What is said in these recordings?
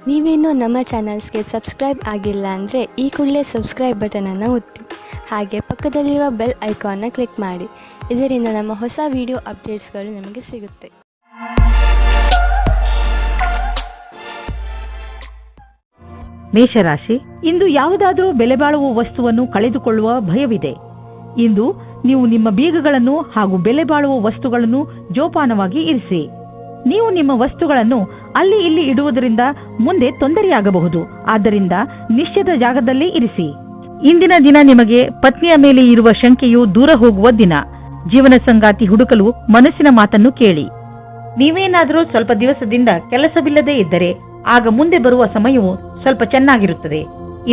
ನೀವೇನೂ ನಮ್ಮ ಚಾನಲ್ಸ್ಗೆ ಸಬ್ಸ್ಕ್ರೈಬ್ ಆಗಿಲ್ಲ ಅಂದರೆ ಈ ಕೂಡಲೇ ಸಬ್ಸ್ಕ್ರೈಬ್ ಬಟನನ್ನು ಒತ್ತಿ, ಹಾಗೆ ಪಕ್ಕದಲ್ಲಿರುವ ಬೆಲ್ ಐಕಾನ್ನ ಕ್ಲಿಕ್ ಮಾಡಿ. ಇದರಿಂದ ನಮ್ಮ ಹೊಸ ವಿಡಿಯೋ ಅಪ್ಡೇಟ್ಸ್ಗಳು ನಿಮಗೆ ಸಿಗುತ್ತೆ. ಮೇಷರಾಶಿ, ಇಂದು ಯಾವುದಾದರೂ ಬೆಲೆ ಬಾಳುವ ವಸ್ತುವನ್ನು ಕಳೆದುಕೊಳ್ಳುವ ಭಯವಿದೆ. ಇಂದು ನೀವು ನಿಮ್ಮ ಬೀಗಗಳನ್ನು ಹಾಗೂ ಬೆಲೆ ಬಾಳುವ ವಸ್ತುಗಳನ್ನು ಜೋಪಾನವಾಗಿ ಇರಿಸಿ. ನೀವು ನಿಮ್ಮ ವಸ್ತುಗಳನ್ನು ಅಲ್ಲಿ ಇಲ್ಲಿ ಇಡುವುದರಿಂದ ಮುಂದೆ ತೊಂದರೆಯಾಗಬಹುದು. ಆದ್ದರಿಂದ ನಿಶ್ಚಿತ ಜಾಗದಲ್ಲಿ ಇರಿಸಿ. ಇಂದಿನ ದಿನ ನಿಮಗೆ ಪತ್ನಿಯ ಮೇಲೆ ಇರುವ ಶಂಕೆಯು ದೂರ ಹೋಗುವ ದಿನ. ಜೀವನ ಸಂಗಾತಿ ಹುಡುಕಲು ಮನಸ್ಸಿನ ಮಾತನ್ನು ಕೇಳಿ. ನೀವೇನಾದರೂ ಸ್ವಲ್ಪ ದಿವಸದಿಂದ ಕೆಲಸವಿಲ್ಲದೆ ಇದ್ದರೆ ಆಗ ಮುಂದೆ ಬರುವ ಸಮಯವು ಸ್ವಲ್ಪ ಚೆನ್ನಾಗಿರುತ್ತದೆ.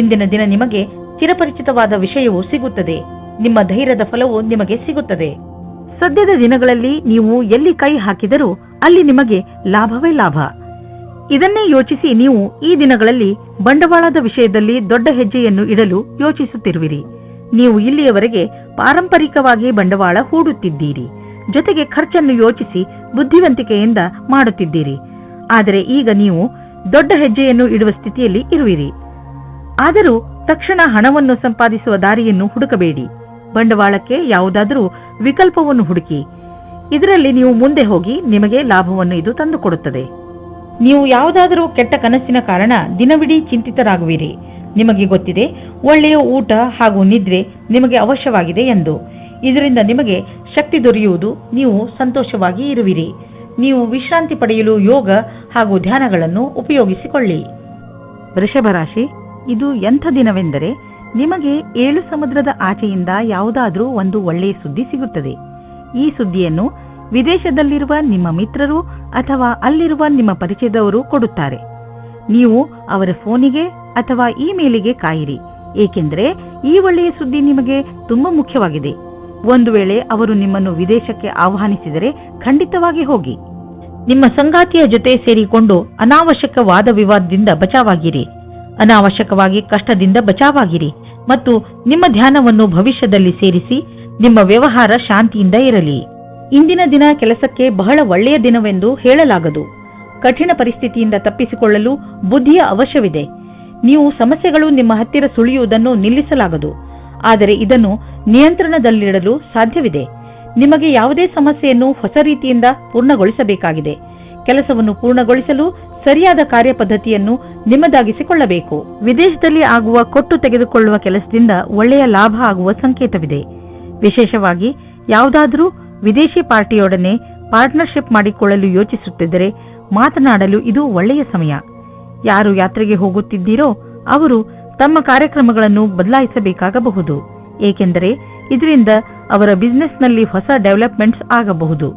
ಇಂದಿನ ದಿನ ನಿಮಗೆ ಚಿರಪರಿಚಿತವಾದ ವಿಷಯವು ಸಿಗುತ್ತದೆ. ನಿಮ್ಮ ಧೈರ್ಯದ ಫಲವು ನಿಮಗೆ ಸಿಗುತ್ತದೆ. ಸದ್ಯದ ದಿನಗಳಲ್ಲಿ ನೀವು ಎಲ್ಲಿ ಕೈ ಹಾಕಿದರೂ ಅಲ್ಲಿ ನಿಮಗೆ ಲಾಭವೇ ಲಾಭ. ಇದನ್ನೇ ಯೋಚಿಸಿ ನೀವು ಈ ದಿನಗಳಲ್ಲಿ ಬಂಡವಾಳದ ವಿಷಯದಲ್ಲಿ ದೊಡ್ಡ ಹೆಜ್ಜೆಯನ್ನು ಇಡಲು ಯೋಚಿಸುತ್ತಿರುವಿರಿ. ನೀವು ಇಲ್ಲಿಯವರೆಗೆ ಪಾರಂಪರಿಕವಾಗಿ ಬಂಡವಾಳ ಹೂಡುತ್ತಿದ್ದೀರಿ. ಜೊತೆಗೆ ಖರ್ಚನ್ನು ಯೋಚಿಸಿ ಬುದ್ಧಿವಂತಿಕೆಯಿಂದ ಮಾಡುತ್ತಿದ್ದೀರಿ. ಆದರೆ ಈಗ ನೀವು ದೊಡ್ಡ ಹೆಜ್ಜೆಯನ್ನು ಇಡುವ ಸ್ಥಿತಿಯಲ್ಲಿ ಇರುವಿರಿ. ಆದರೂ ತಕ್ಷಣ ಹಣವನ್ನು ಸಂಪಾದಿಸುವ ದಾರಿಯನ್ನು ಹುಡುಕಬೇಡಿ. ಬಂಡವಾಳಕ್ಕೆ ಯಾವುದಾದರೂ ವಿಕಲ್ಪವನ್ನು ಹುಡುಕಿ. ಇದರಲ್ಲಿ ನೀವು ಮುಂದೆ ಹೋಗಿ ನಿಮಗೆ ಲಾಭವನ್ನು ಇದು ತಂದುಕೊಡುತ್ತದೆ. ನೀವು ಯಾವುದಾದರೂ ಕೆಟ್ಟ ಕನಸಿನ ಕಾರಣ ದಿನವಿಡೀ ಚಿಂತಿತರಾಗುವಿರಿ. ನಿಮಗೆ ಗೊತ್ತಿದೆ, ಒಳ್ಳೆಯ ಊಟ ಹಾಗೂ ನಿದ್ರೆ ನಿಮಗೆ ಅವಶ್ಯವಾಗಿದೆ ಎಂದು. ಇದರಿಂದ ನಿಮಗೆ ಶಕ್ತಿ ದೊರೆಯುವುದು. ನೀವು ಸಂತೋಷವಾಗಿ ಇರುವಿರಿ. ನೀವು ವಿಶ್ರಾಂತಿ ಪಡೆಯಲು ಯೋಗ ಹಾಗೂ ಧ್ಯಾನಗಳನ್ನು ಉಪಯೋಗಿಸಿಕೊಳ್ಳಿ. ವೃಷಭ ರಾಶಿ, ಇದು ಎಂಥ ದಿನವೆಂದರೆ ನಿಮಗೆ 7 ಸಮುದ್ರದ ಆಚೆಯಿಂದ ಯಾವುದಾದ್ರೂ ಒಂದು ಒಳ್ಳೆಯ ಸುದ್ದಿ ಸಿಗುತ್ತದೆ. ಈ ಸುದ್ದಿಯನ್ನು ವಿದೇಶದಲ್ಲಿರುವ ನಿಮ್ಮ ಮಿತ್ರರು ಅಥವಾ ಅಲ್ಲಿರುವ ನಿಮ್ಮ ಪರಿಚಯದವರು ಕೊಡುತ್ತಾರೆ. ನೀವು ಅವರ ಫೋನಿಗೆ ಅಥವಾ ಇಮೇಲಿಗೆ ಕಾಯಿರಿ, ಏಕೆಂದರೆ ಈ ಒಳ್ಳೆಯ ಸುದ್ದಿ ನಿಮಗೆ ತುಂಬಾ ಮುಖ್ಯವಾಗಿದೆ. ಒಂದು ವೇಳೆ ಅವರು ನಿಮ್ಮನ್ನು ವಿದೇಶಕ್ಕೆ ಆಹ್ವಾನಿಸಿದರೆ ಖಂಡಿತವಾಗಿ ಹೋಗಿ. ನಿಮ್ಮ ಸಂಗಾತಿಯ ಜೊತೆ ಸೇರಿಕೊಂಡು ಅನಾವಶ್ಯಕ ವಾದ ವಿವಾದದಿಂದ ಬಚಾವಾಗಿರಿ. ಅನಾವಶ್ಯಕವಾಗಿ ಕಷ್ಟದಿಂದ ಬಚಾವಾಗಿರಿ ಮತ್ತು ನಿಮ್ಮ ಧ್ಯಾನವನ್ನು ಭವಿಷ್ಯದಲ್ಲಿ ಸೇರಿಸಿ. ನಿಮ್ಮ ವ್ಯವಹಾರ ಶಾಂತಿಯಿಂದ ಇರಲಿ. ಇಂದಿನ ದಿನ ಕೆಲಸಕ್ಕೆ ಬಹಳ ಒಳ್ಳೆಯ ದಿನವೆಂದು ಹೇಳಲಾಗದು. ಕಠಿಣ ಪರಿಸ್ಥಿತಿಯಿಂದ ತಪ್ಪಿಸಿಕೊಳ್ಳಲು ಬುದ್ಧಿಯ ಅವಶ್ಯವಿದೆ. ನೀವು ಸಮಸ್ಯೆಗಳು ನಿಮ್ಮ ಹತ್ತಿರ ಸುಳಿಯುವುದನ್ನು ನಿಲ್ಲಿಸಲಾಗದು, ಆದರೆ ಇದನ್ನು ನಿಯಂತ್ರಣದಲ್ಲಿಡಲು ಸಾಧ್ಯವಿದೆ. ನಿಮಗೆ ಯಾವುದೇ ಸಮಸ್ಯೆಯನ್ನು ಹೊಸ ರೀತಿಯಿಂದ ಪೂರ್ಣಗೊಳಿಸಬೇಕಾಗಿದೆ. ಕೆಲಸವನ್ನು ಪೂರ್ಣಗೊಳಿಸಲು ಸರಿಯಾದ ಕಾರ್ಯಪದ್ಧತಿಯನ್ನು ನಿಮ್ಮದಾಗಿಸಿಕೊಳ್ಳಬೇಕು. ವಿದೇಶದಲ್ಲಿ ಆಗುವ ಕೊಟ್ಟು ತೆಗೆದುಕೊಳ್ಳುವ ಕೆಲಸದಿಂದ ಒಳ್ಳೆಯ ಲಾಭ ಆಗುವ ಸಂಕೇತವಿದೆ. ವಿಶೇಷವಾಗಿ ಯಾವುದಾದರೂ ವಿದೇಶಿ ಪಾರ್ಟಿಯೊಡನೆ ಪಾರ್ಟ್ನರ್ಶಿಪ್ ಮಾಡಿಕೊಳ್ಳಲು ಯೋಚಿಸುತ್ತಿದ್ದರೆ ಮಾತನಾಡಲು ಇದು ಒಳ್ಳೆಯ ಸಮಯ. ಯಾರು ಯಾತ್ರೆಗೆ ಹೋಗುತ್ತಿದ್ದೀರೋ ಅವರು ತಮ್ಮ ಕಾರ್ಯಕ್ರಮಗಳನ್ನು ಬದಲಾಯಿಸಬೇಕಾಗಬಹುದು, ಏಕೆಂದರೆ ಇದರಿಂದ ಅವರ ಬಿಸಿನೆಸ್ನಲ್ಲಿ ಹೊಸ ಡೆವಲಪ್ಮೆಂಟ್ಸ್ ಆಗಬಹುದು.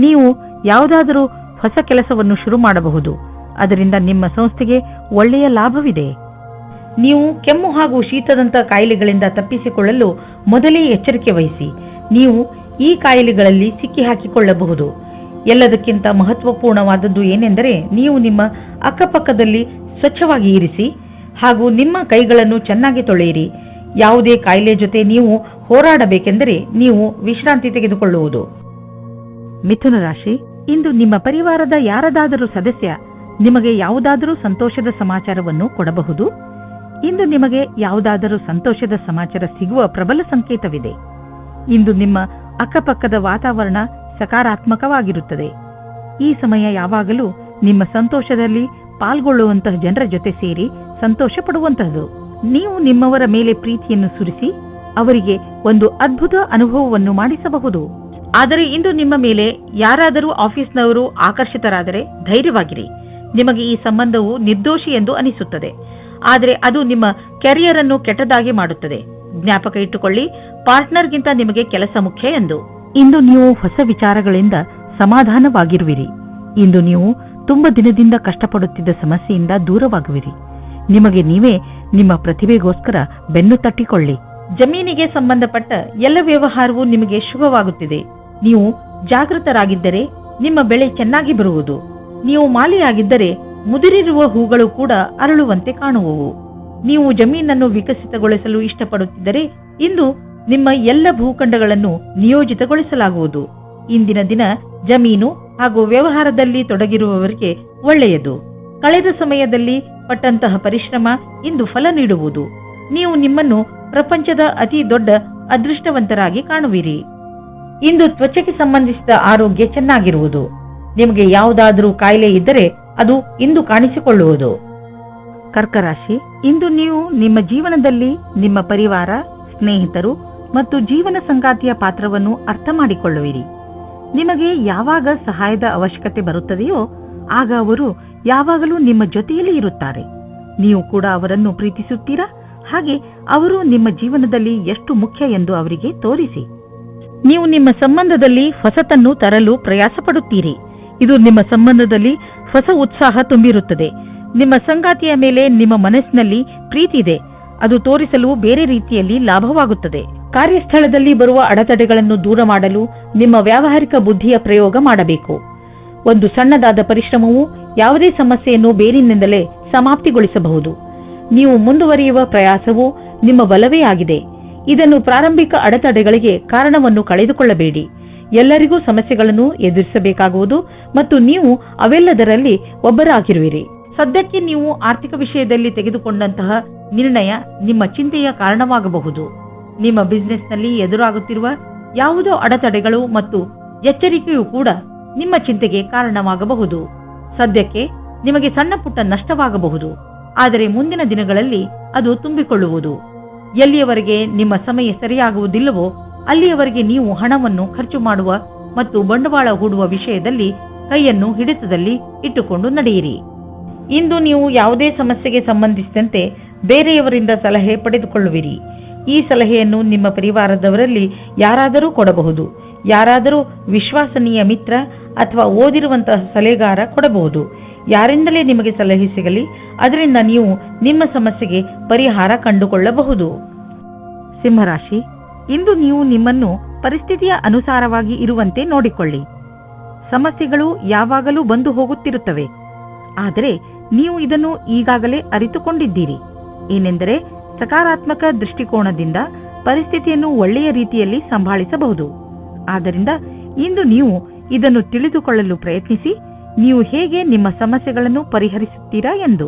ನೀವು ಯಾವುದಾದರೂ ಹೊಸ ಕೆಲಸವನ್ನು ಶುರು ಮಾಡಬಹುದು. ಅದರಿಂದ ನಿಮ್ಮ ಸಂಸ್ಥೆಗೆ ಒಳ್ಳೆಯ ಲಾಭವಿದೆ. ನೀವು ಕೆಮ್ಮು ಹಾಗೂ ಶೀತದಂಥ ಕಾಯಿಲೆಗಳಿಂದ ತಪ್ಪಿಸಿಕೊಳ್ಳಲು ಮೊದಲೇ ಎಚ್ಚರಿಕೆ ವಹಿಸಿ. ನೀವು ಈ ಕಾಯಿಲೆಗಳಲ್ಲಿ ಸಿಕ್ಕಿ ಹಾಕಿಕೊಳ್ಳಬಹುದು. ಎಲ್ಲದಕ್ಕಿಂತ ಮಹತ್ವಪೂರ್ಣವಾದದ್ದು ಏನೆಂದರೆ ನೀವು ನಿಮ್ಮ ಅಕ್ಕಪಕ್ಕದಲ್ಲಿ ಸ್ವಚ್ಛವಾಗಿ ಇರಿಸಿ ಹಾಗೂ ನಿಮ್ಮ ಕೈಗಳನ್ನು ಚೆನ್ನಾಗಿ ತೊಳೆಯಿರಿ. ಯಾವುದೇ ಕಾಯಿಲೆ ಜೊತೆ ನೀವು ಹೋರಾಡಬೇಕೆಂದರೆ ನೀವು ವಿಶ್ರಾಂತಿ ತೆಗೆದುಕೊಳ್ಳುವುದು. ಮಿಥುನ ರಾಶಿ, ಇಂದು ನಿಮ್ಮ ಪರಿವಾರದ ಯಾರದಾದರೂ ಸದಸ್ಯ ನಿಮಗೆ ಯಾವುದಾದರೂ ಸಂತೋಷದ ಸಮಾಚಾರವನ್ನು ಕೊಡಬಹುದು. ಇಂದು ನಿಮಗೆ ಯಾವುದಾದರೂ ಸಂತೋಷದ ಸಮಾಚಾರ ಸಿಗುವ ಪ್ರಬಲ ಸಂಕೇತವಿದೆ. ಇಂದು ನಿಮ್ಮ ಅಕ್ಕಪಕ್ಕದ ವಾತಾವರಣ ಸಕಾರಾತ್ಮಕವಾಗಿರುತ್ತದೆ. ಈ ಸಮಯ ಯಾವಾಗಲೂ ನಿಮ್ಮ ಸಂತೋಷದಲ್ಲಿ ಪಾಲ್ಗೊಳ್ಳುವಂತಹ ಜನರ ಜೊತೆ ಸೇರಿ ಸಂತೋಷ ಪಡುವಂತಹದ್ದು. ನೀವು ನಿಮ್ಮವರ ಮೇಲೆ ಪ್ರೀತಿಯನ್ನು ಸುರಿಸಿ ಅವರಿಗೆ ಒಂದು ಅದ್ಭುತ ಅನುಭವವನ್ನು ಮಾಡಿಸಬಹುದು. ಆದರೆ ಇಂದು ನಿಮ್ಮ ಮೇಲೆ ಯಾರಾದರೂ ಆಫೀಸ್ನವರು ಆಕರ್ಷಿತರಾದರೆ ಧೈರ್ಯವಾಗಿರಿ. ನಿಮಗೆ ಈ ಸಂಬಂಧವು ನಿರ್ದೋಷಿ ಎಂದು ಅನಿಸುತ್ತದೆ, ಆದರೆ ಅದು ನಿಮ್ಮ ಕೆರಿಯರ್ ಅನ್ನು ಕೆಟ್ಟದಾಗಿ ಮಾಡುತ್ತದೆ. ಜ್ಞಾಪಕ ಇಟ್ಟುಕೊಳ್ಳಿ, ಪಾರ್ಟ್ನರ್ಗಿಂತ ನಿಮಗೆ ಕೆಲಸ ಮುಖ್ಯ ಎಂದು. ಇಂದು ನೀವು ಹೊಸ ವಿಚಾರಗಳಿಂದ ಸಮಾಧಾನವಾಗಿರುವಿರಿ. ಇಂದು ನೀವು ತುಂಬಾ ದಿನದಿಂದ ಕಷ್ಟಪಡುತ್ತಿದ್ದ ಸಮಸ್ಯೆಯಿಂದ ದೂರವಾಗುವಿರಿ. ನಿಮಗೆ ನೀವೇ ನಿಮ್ಮ ಪ್ರತಿಭೆಗೋಸ್ಕರ ಬೆನ್ನು ತಟ್ಟಿಕೊಳ್ಳಿ. ಜಮೀನಿಗೆ ಸಂಬಂಧಪಟ್ಟ ಎಲ್ಲ ವ್ಯವಹಾರವೂ ನಿಮಗೆ ಶುಭವಾಗುತ್ತಿದೆ. ನೀವು ಜಾಗೃತರಾಗಿದ್ದರೆ ನಿಮ್ಮ ಬೆಳೆ ಚೆನ್ನಾಗಿ ಬರುವುದು. ನೀವು ಮಾಲಿಯಾಗಿದ್ದರೆ ಮುದುರಿರುವ ಹೂಗಳು ಕೂಡ ಅರಳುವಂತೆ ಕಾಣುವವು. ನೀವು ಜಮೀನನ್ನು ವಿಕಸಿತಗೊಳಿಸಲು ಇಷ್ಟಪಡುತ್ತಿದ್ದರೆ ಇಂದು ನಿಮ್ಮ ಎಲ್ಲ ಭೂಖಂಡಗಳನ್ನು ನಿಯೋಜಿತಗೊಳಿಸಲಾಗುವುದು. ಇಂದಿನ ದಿನ ಜಮೀನು ಹಾಗೂ ವ್ಯವಹಾರದಲ್ಲಿ ತೊಡಗಿರುವವರಿಗೆ ಒಳ್ಳೆಯದು. ಕಳೆದ ಸಮಯದಲ್ಲಿ ಪಟ್ಟಂತಹ ಪರಿಶ್ರಮ ಇಂದು ಫಲ ನೀಡುವುದು. ನೀವು ನಿಮ್ಮನ್ನು ಪ್ರಪಂಚದ ಅತಿ ದೊಡ್ಡ ಅದೃಷ್ಟವಂತರಾಗಿ ಕಾಣುವಿರಿ. ಇಂದು ತ್ವಚೆಗೆ ಸಂಬಂಧಿಸಿದ ಆರೋಗ್ಯ ಚೆನ್ನಾಗಿರುವುದು. ನಿಮಗೆ ಯಾವುದಾದರೂ ಕಾಯಿಲೆ ಇದ್ದರೆ ಅದು ಇಂದು ಕಾಣಿಸಿಕೊಳ್ಳುವುದು. ಕರ್ಕರಾಶಿ, ಇಂದು ನೀವು ನಿಮ್ಮ ಜೀವನದಲ್ಲಿ ನಿಮ್ಮ ಪರಿವಾರ, ಸ್ನೇಹಿತರು ಮತ್ತು ಜೀವನ ಸಂಗಾತಿಯ ಪಾತ್ರವನ್ನು ಅರ್ಥ ಮಾಡಿಕೊಳ್ಳುವಿರಿ. ನಿಮಗೆ ಯಾವಾಗ ಸಹಾಯದ ಅವಶ್ಯಕತೆ ಬರುತ್ತದೆಯೋ ಆಗ ಅವರು ಯಾವಾಗಲೂ ನಿಮ್ಮ ಜೊತೆಯಲ್ಲಿ ಇರುತ್ತಾರೆ. ನೀವು ಕೂಡ ಅವರನ್ನು ಪ್ರೀತಿಸುತ್ತೀರಾ? ಹಾಗೆ ಅವರು ನಿಮ್ಮ ಜೀವನದಲ್ಲಿ ಎಷ್ಟು ಮುಖ್ಯ ಎಂದು ಅವರಿಗೆ ತೋರಿಸಿ. ನೀವು ನಿಮ್ಮ ಸಂಬಂಧದಲ್ಲಿ ಹೊಸತನ್ನು ತರಲು ಪ್ರಯಾಸ ಪಡುತ್ತೀರಿ. ಇದು ನಿಮ್ಮ ಸಂಬಂಧದಲ್ಲಿ ಹೊಸ ಉತ್ಸಾಹ ತುಂಬಿರುತ್ತದೆ. ನಿಮ್ಮ ಸಂಗಾತಿಯ ಮೇಲೆ ನಿಮ್ಮ ಮನಸ್ಸಿನಲ್ಲಿ ಪ್ರೀತಿ ಇದೆ. ಅದು ತೋರಿಸಲು ಬೇರೆ ರೀತಿಯಲ್ಲಿ ಲಾಭವಾಗುತ್ತದೆ. ಕಾರ್ಯಸ್ಥಳದಲ್ಲಿ ಬರುವ ಅಡೆತಡೆಗಳನ್ನು ದೂರ ಮಾಡಲು ನಿಮ್ಮ ವ್ಯಾವಹಾರಿಕ ಬುದ್ಧಿಯ ಪ್ರಯೋಗ ಮಾಡಬೇಕು. ಒಂದು ಸಣ್ಣದಾದ ಪರಿಶ್ರಮವು ಯಾವುದೇ ಸಮಸ್ಯೆಯನ್ನು ಬೇರಿನಿಂದಲೇ ಸಮಾಪ್ತಿಗೊಳಿಸಬಹುದು. ನೀವು ಮುಂದುವರಿಯುವ ಪ್ರಯಾಸವು ನಿಮ್ಮ ಬಲವೇ ಆಗಿದೆ. ಇದನ್ನು ಪ್ರಾರಂಭಿಕ ಅಡೆತಡೆಗಳಿಗೆ ಕಾರಣವನ್ನು ಕಳೆದುಕೊಳ್ಳಬೇಡಿ. ಎಲ್ಲರಿಗೂ ಸಮಸ್ಯೆಗಳನ್ನು ಎದುರಿಸಬೇಕಾಗುವುದು ಮತ್ತು ನೀವು ಅವೆಲ್ಲದರಲ್ಲಿ ಒಬ್ಬರಾಗಿರುವಿರಿ. ಸದ್ಯಕ್ಕೆ ನೀವು ಆರ್ಥಿಕ ವಿಷಯದಲ್ಲಿ ತೆಗೆದುಕೊಂಡಂತಹ ನಿರ್ಣಯ ನಿಮ್ಮ ಚಿಂತೆಯ ಕಾರಣವಾಗಬಹುದು. ನಿಮ್ಮ ಬಿಸಿನೆಸ್ನಲ್ಲಿ ಎದುರಾಗುತ್ತಿರುವ ಯಾವುದೋ ಅಡೆತಡೆಗಳು ಮತ್ತು ಎಚ್ಚರಿಕೆಯೂ ಕೂಡ ನಿಮ್ಮ ಚಿಂತೆಗೆ ಕಾರಣವಾಗಬಹುದು. ಸದ್ಯಕ್ಕೆ ನಿಮಗೆ ಸಣ್ಣ ಪುಟ್ಟ ನಷ್ಟವಾಗಬಹುದು, ಆದರೆ ಮುಂದಿನ ದಿನಗಳಲ್ಲಿ ಅದು ತುಂಬಿಕೊಳ್ಳುವುದು. ಎಲ್ಲಿಯವರೆಗೆ ನಿಮ್ಮ ಸಮಯ ಸರಿಯಾಗುವುದಿಲ್ಲವೋ ಅಲ್ಲಿಯವರೆಗೆ ನೀವು ಹಣವನ್ನು ಖರ್ಚು ಮಾಡುವ ಮತ್ತು ಬಂಡವಾಳ ಹೂಡುವ ವಿಷಯದಲ್ಲಿ ಕೈಯನ್ನು ಹಿಡಿತದಲ್ಲಿ ಇಟ್ಟುಕೊಂಡು ನಡೆಯಿರಿ. ಇಂದು ನೀವು ಯಾವುದೇ ಸಮಸ್ಯೆಗೆ ಸಂಬಂಧಿಸಿದಂತೆ ಬೇರೆಯವರಿಂದ ಸಲಹೆ ಪಡೆದುಕೊಳ್ಳುವಿರಿ. ಈ ಸಲಹೆಯನ್ನು ನಿಮ್ಮ ಪರಿವಾರದವರಲ್ಲಿ ಯಾರಾದರೂ ಕೊಡಬಹುದು. ಯಾರಾದರೂ ವಿಶ್ವಾಸನೀಯ ಮಿತ್ರ ಅಥವಾ ಓದಿರುವಂತಹ ಸಲಹೆಗಾರ ಕೊಡಬಹುದು. ಯಾರಿಂದಲೇ ನಿಮಗೆ ಸಲಹೆ ಸಿಗಲಿ, ಅದರಿಂದ ನೀವು ನಿಮ್ಮ ಸಮಸ್ಯೆಗೆ ಪರಿಹಾರ ಕಂಡುಕೊಳ್ಳಬಹುದು. ಸಿಂಹರಾಶಿ, ಇಂದು ನೀವು ನಿಮ್ಮನ್ನು ಪರಿಸ್ಥಿತಿಯ ಅನುಸಾರವಾಗಿ ಇರುವಂತೆ ನೋಡಿಕೊಳ್ಳಿ. ಸಮಸ್ಯೆಗಳು ಯಾವಾಗಲೂ ಬಂದು ಹೋಗುತ್ತಿರುತ್ತವೆ, ಆದರೆ ನೀವು ಇದನ್ನು ಈಗಾಗಲೇ ಅರಿತುಕೊಂಡಿದ್ದೀರಿ. ಏನೆಂದರೆ ಸಕಾರಾತ್ಮಕ ದೃಷ್ಟಿಕೋನದಿಂದ ಪರಿಸ್ಥಿತಿಯನ್ನು ಒಳ್ಳೆಯ ರೀತಿಯಲ್ಲಿ ಸಂಭಾಳಿಸಬಹುದು. ಆದ್ದರಿಂದ ಇಂದು ನೀವು ಇದನ್ನು ತಿಳಿದುಕೊಳ್ಳಲು ಪ್ರಯತ್ನಿಸಿ, ನೀವು ಹೇಗೆ ನಿಮ್ಮ ಸಮಸ್ಯೆಗಳನ್ನು ಪರಿಹರಿಸುತ್ತೀರಾ ಎಂದು.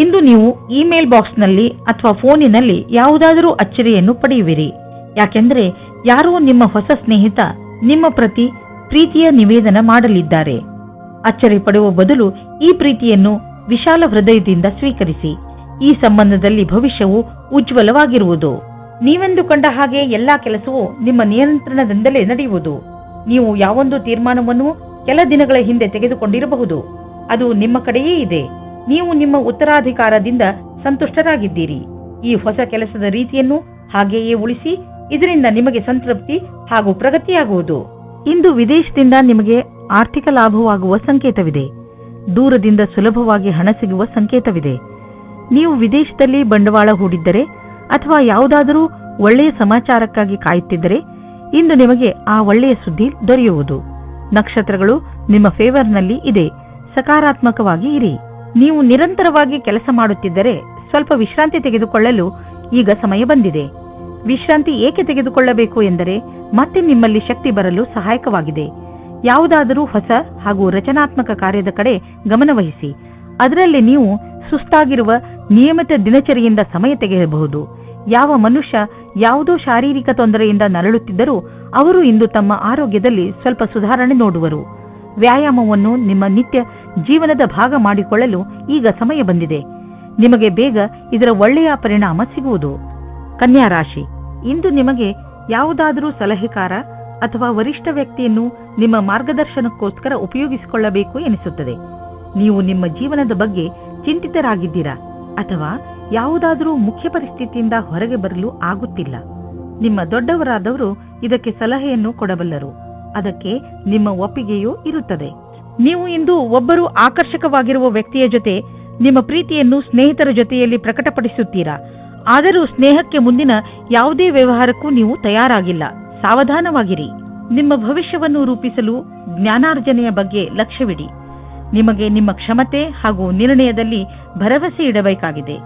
ಇಂದು ನೀವು ಇಮೇಲ್ ಬಾಕ್ಸ್ನಲ್ಲಿ ಅಥವಾ ಫೋನಿನಲ್ಲಿ ಯಾವುದಾದರೂ ಅಚ್ಚರಿಯನ್ನು ಪಡೆಯುವಿರಿ. ಯಾಕೆಂದರೆ ಯಾರೋ ನಿಮ್ಮ ಹೊಸ ಸ್ನೇಹಿತ ನಿಮ್ಮ ಪ್ರತಿ ಪ್ರೀತಿಯ ನಿವೇದನ ಮಾಡಲಿದ್ದಾರೆ. ಅಚ್ಚರಿ ಪಡುವ ಬದಲು ಈ ಪ್ರೀತಿಯನ್ನು ವಿಶಾಲ ಹೃದಯದಿಂದ ಸ್ವೀಕರಿಸಿ. ಈ ಸಂಬಂಧದಲ್ಲಿ ಭವಿಷ್ಯವು ಉಜ್ವಲವಾಗಿರುವುದು. ನೀವೆಂದುಕೊಂಡ ಹಾಗೆ ಎಲ್ಲಾ ಕೆಲಸವೂ ನಿಮ್ಮ ನಿಯಂತ್ರಣದಿಂದಲೇ ನಡೆಯುವುದು. ನೀವು ಯಾವೊಂದು ತೀರ್ಮಾನವನ್ನು ಕೆಲ ದಿನಗಳ ಹಿಂದೆ ತೆಗೆದುಕೊಂಡಿರಬಹುದು, ಅದು ನಿಮ್ಮ ಕಡೆಯೇ ಇದೆ. ನೀವು ನಿಮ್ಮ ಉತ್ತರಾಧಿಕಾರದಿಂದ ಸಂತುಷ್ಟರಾಗಿದ್ದೀರಿ. ಈ ಹೊಸ ಕೆಲಸದ ರೀತಿಯನ್ನು ಹಾಗೆಯೇ ಉಳಿಸಿ. ಇದರಿಂದ ನಿಮಗೆ ಸಂತೃಪ್ತಿ ಹಾಗೂ ಪ್ರಗತಿಯಾಗುವುದು. ಇಂದು ವಿದೇಶದಿಂದ ನಿಮಗೆ ಆರ್ಥಿಕ ಲಾಭವಾಗುವ ಸಂಕೇತವಿದೆ. ದೂರದಿಂದ ಸುಲಭವಾಗಿ ಹಣ ಸಿಗುವ ಸಂಕೇತವಿದೆ. ನೀವು ವಿದೇಶದಲ್ಲಿ ಬಂಡವಾಳ ಹೂಡಿದ್ದರೆ ಅಥವಾ ಯಾವುದಾದರೂ ಒಳ್ಳೆಯ ಸಮಾಚಾರಕ್ಕಾಗಿ ಕಾಯುತ್ತಿದ್ದರೆ ಇಂದು ನಿಮಗೆ ಆ ಒಳ್ಳೆಯ ಸುದ್ದಿ ದೊರೆಯುವುದು. ನಕ್ಷತ್ರಗಳು ನಿಮ್ಮ ಫೇವರ್ನಲ್ಲಿ ಇದೆ. ಸಕಾರಾತ್ಮಕವಾಗಿ ಇರಿ. ನೀವು ನಿರಂತರವಾಗಿ ಕೆಲಸ ಮಾಡುತ್ತಿದ್ದರೆ ಸ್ವಲ್ಪ ವಿಶ್ರಾಂತಿ ತೆಗೆದುಕೊಳ್ಳಲು ಈಗ ಸಮಯ ಬಂದಿದೆ. ವಿಶ್ರಾಂತಿ ಏಕೆ ತೆಗೆದುಕೊಳ್ಳಬೇಕು ಎಂದರೆ ಮತ್ತೆ ನಿಮ್ಮಲ್ಲಿ ಶಕ್ತಿ ಬರಲು ಸಹಾಯಕವಾಗಿದೆ. ಯಾವುದಾದರೂ ಹೊಸ ಹಾಗೂ ರಚನಾತ್ಮಕ ಕಾರ್ಯದ ಕಡೆ ಗಮನವಹಿಸಿ. ಅದರಲ್ಲಿ ನೀವು ಸುಸ್ತಾಗಿರುವ ನಿಯಮಿತ ದಿನಚರಿಯಿಂದ ಸಮಯ ತೆಗೆಯಬಹುದು. ಯಾವ ಮನುಷ್ಯ ಯಾವುದೋ ಶಾರೀರಿಕ ತೊಂದರೆಯಿಂದ ನರಳುತ್ತಿದ್ದರೂ ಅವರು ಇಂದು ತಮ್ಮ ಆರೋಗ್ಯದಲ್ಲಿ ಸ್ವಲ್ಪ ಸುಧಾರಣೆ ನೋಡುವರು. ವ್ಯಾಯಾಮವನ್ನು ನಿಮ್ಮ ನಿತ್ಯ ಜೀವನದ ಭಾಗ ಮಾಡಿಕೊಳ್ಳಲು ಈಗ ಸಮಯ ಬಂದಿದೆ. ನಿಮಗೆ ಬೇಗ ಇದರ ಒಳ್ಳೆಯ ಪರಿಣಾಮ ಸಿಗುವುದು. ಕನ್ಯಾ ರಾಶಿ, ಇಂದು ನಿಮಗೆ ಯಾವುದಾದರೂ ಸಲಹೆಕಾರ ಅಥವಾ ವರಿಷ್ಠ ವ್ಯಕ್ತಿಯನ್ನು ನಿಮ್ಮ ಮಾರ್ಗದರ್ಶನಕ್ಕೋಸ್ಕರ ಉಪಯೋಗಿಸಿಕೊಳ್ಳಬೇಕು ಎನಿಸುತ್ತದೆ. ನೀವು ನಿಮ್ಮ ಜೀವನದ ಬಗ್ಗೆ ಚಿಂತಿತರಾಗಿದ್ದೀರಾ ಅಥವಾ ಯಾವುದಾದರೂ ಮುಖ್ಯ ಪರಿಸ್ಥಿತಿಯಿಂದ ಹೊರಗೆ ಬರಲು ಆಗುತ್ತಿಲ್ಲ. ನಿಮ್ಮ ದೊಡ್ಡವರಾದವರು ಇದಕ್ಕೆ ಸಲಹೆಯನ್ನು ಕೊಡಬಲ್ಲರು. ಅದಕ್ಕೆ ನಿಮ್ಮ ಒಪ್ಪಿಗೆಯೂ ಇರುತ್ತದೆ. ನೀವು ಇಂದು ಒಬ್ಬರು ಆಕರ್ಷಕವಾಗಿರುವ ವ್ಯಕ್ತಿಯ ಜೊತೆ ನಿಮ್ಮ ಪ್ರೀತಿಯನ್ನು ಸ್ನೇಹಿತರ ಜೊತೆಯಲ್ಲಿ ಪ್ರಕಟಪಡಿಸುತ್ತೀರಾ. ಆದರೂ ಸ್ನೇಹಕ್ಕೆ ಮುಂದಿನ ಯಾವುದೇ ವ್ಯವಹಾರಕ್ಕೂ ನೀವು ತಯಾರಾಗಿಲ್ಲ. ಸಾವಧಾನವಾಗಿರಿ. ನಿಮ್ಮ ಭವಿಷ್ಯವನ್ನು ರೂಪಿಸಲು ಜ್ಞಾನಾರ್ಜನೆಯ ಬಗ್ಗೆ ಲಕ್ಷ್ಯವಿಡಿ. ನಿಮಗೆ ನಿಮ್ಮ ಕ್ಷಮತೆ ಹಾಗೂ ನಿರ್ಣಯದಲ್ಲಿ ಭರವಸೆ ಇಡಬೇಕಾಗಿದೆ.